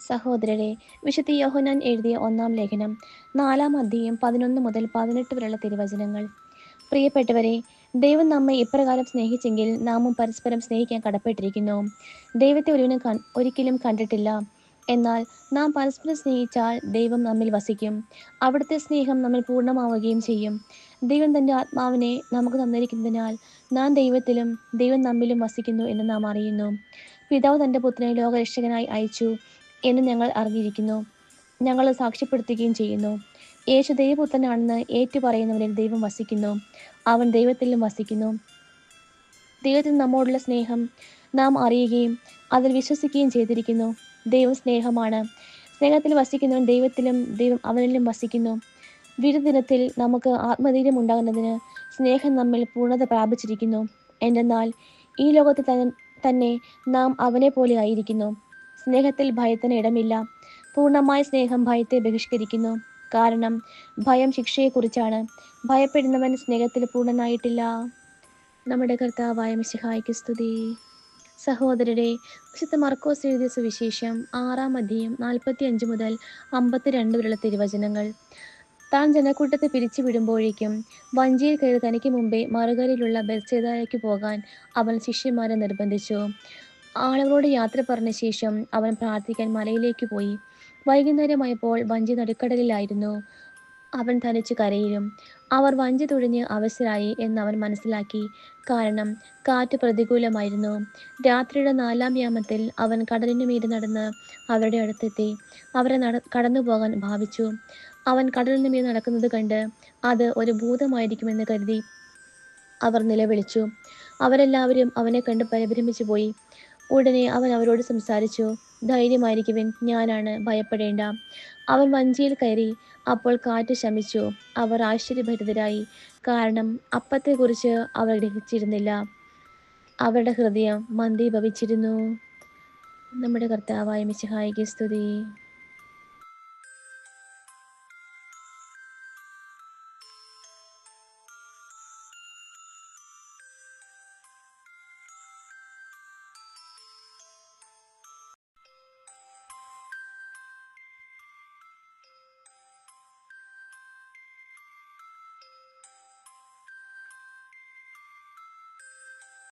സഹോദരരെ, വിശുദ്ധ യോഹന്നാൻ എഴുതിയ ഒന്നാം ലേഖനം 4-ാം അധ്യായം 11 മുതൽ 18 വരെയുള്ള തിരുവചനങ്ങൾ. പ്രിയപ്പെട്ടവരെ, ദൈവം നമ്മെ ഇപ്രകാരം സ്നേഹിച്ചെങ്കിൽ നാമും പരസ്പരം സ്നേഹിക്കാൻ കടപ്പെട്ടിരിക്കുന്നു. ദൈവത്തെ ഒരിക്കലും കണ്ടിട്ടില്ല. എന്നാൽ നാം പരസ്പരം സ്നേഹിച്ചാൽ ദൈവം നമ്മിൽ വസിക്കും. അവിടുത്തെ സ്നേഹം നമ്മിൽ പൂർണ്ണമാവുകയും ചെയ്യും. ദൈവം തൻ്റെ ആത്മാവിനെ നമുക്ക് തന്നിരിക്കുന്നതിനാൽ നാം ദൈവത്തിലും ദൈവം നമ്മിലും വസിക്കുന്നു എന്ന് നാം അറിയുന്നു. പിതാവ് തൻ്റെ പുത്രനെ ലോകരക്ഷകനായി അയച്ചു എന്ന് ഞങ്ങൾ അറിഞ്ഞിരിക്കുന്നു. ഞങ്ങൾ സാക്ഷ്യപ്പെടുത്തുകയും ചെയ്യുന്നു. യേശു ദൈവപുത്രനാണെന്ന് ഏറ്റുപറയുന്നവരിൽ ദൈവം വസിക്കുന്നു. അവൻ ദൈവത്തിലും വസിക്കുന്നു. ദൈവത്തിന് നമ്മോടുള്ള സ്നേഹം നാം അറിയുകയും അതിൽ വിശ്വസിക്കുകയും ചെയ്തിരിക്കുന്നു. ദൈവം സ്നേഹമാണ്. സ്നേഹത്തിൽ വസിക്കുന്നവൻ ദൈവത്തിലും ദൈവം അവനിലും വസിക്കുന്നു. വിരുദിനത്തിൽ നമുക്ക് ആത്മധൈര്യം ഉണ്ടാകുന്നതിന് സ്നേഹം നമ്മിൽ പൂർണ്ണത പ്രാപിച്ചിരിക്കുന്നു. എന്തെന്നാൽ ഈ ലോകത്തിൽ തന്നെ നാം അവനെ പോലെ ആയിരിക്കുന്നു. സ്നേഹത്തിൽ ഭയത്തിന് ഇടമില്ല. പൂർണ്ണമായ സ്നേഹം ഭയത്തെ ബഹിഷ്കരിക്കുന്നു. കാരണം ഭയം ശിക്ഷയെക്കുറിച്ചാണ്. ഭയപ്പെടുന്നവൻ സ്നേഹത്തിൽ പൂർണ്ണനായിട്ടില്ല. നമ്മുടെ കർത്താവായ മിശിഹായ്ക്ക് സ്തുതി. സഹോദരരെ, വിശുദ്ധ മർക്കോസ് എഴുതിയ സുവിശേഷം 6-ാം അധ്യായം 45 മുതൽ 52 വരെയുള്ള തിരുവചനങ്ങൾ. താൻ ജനക്കൂട്ടത്തെ പിരിച്ചുവിടുമ്പോഴേക്കും വഞ്ചിയിൽ കയറി തനിക്ക് മുമ്പേ മറുകരയിലുള്ള ബെത്സയിദയ്ക്ക് പോകാൻ അവൻ ശിഷ്യന്മാരെ നിർബന്ധിച്ചു. ആളുകളോട് യാത്ര പറഞ്ഞ ശേഷം അവൻ പ്രാർത്ഥിക്കാൻ മലയിലേക്ക് പോയി. വൈകുന്നേരമായപ്പോൾ വഞ്ചി നടുക്കടലിലായിരുന്നു. അവൻ തനിച്ചു കരയിലും. അവർ വഞ്ചി തുഴഞ്ഞ് അവശരായി എന്ന് അവൻ മനസ്സിലാക്കി. കാരണം കാറ്റ് പ്രതികൂലമായിരുന്നു. രാത്രിയുടെ 4-ാം യാമത്തിൽ അവൻ കടലിനു മീതെ നടന്ന് അവരുടെ അടുത്തെത്തി. അവരെ കടന്നു പോകാൻ ഭാവിച്ചു. അവൻ കടലിനു മീതെ നടക്കുന്നത് കണ്ട് അത് ഒരു ഭൂതമായിരിക്കുമെന്ന് കരുതി അവർ നിലവിളിച്ചു. അവരെല്ലാവരും അവനെ കണ്ട് പരിഭ്രമിച്ചു പോയി. ഉടനെ അവൻ അവരോട് സംസാരിച്ചു. ധൈര്യമായിരിക്കുവിൻ, ഞാനാണ്, ഭയപ്പെടേണ്ട. അവൻ വഞ്ചിയിൽ കയറി. അപ്പോൾ കാറ്റ് ശമിച്ചു. അവർ ആശ്ചര്യഭരിതരായി. കാരണം അപ്പത്തെക്കുറിച്ച് അവർ ഗ്രഹിച്ചിരുന്നില്ല. അവരുടെ ഹൃദയം മന്ദീഭവിച്ചിരുന്നു. നമ്മുടെ കർത്താവായ മിശിഹായ്ക്ക് സ്തുതി.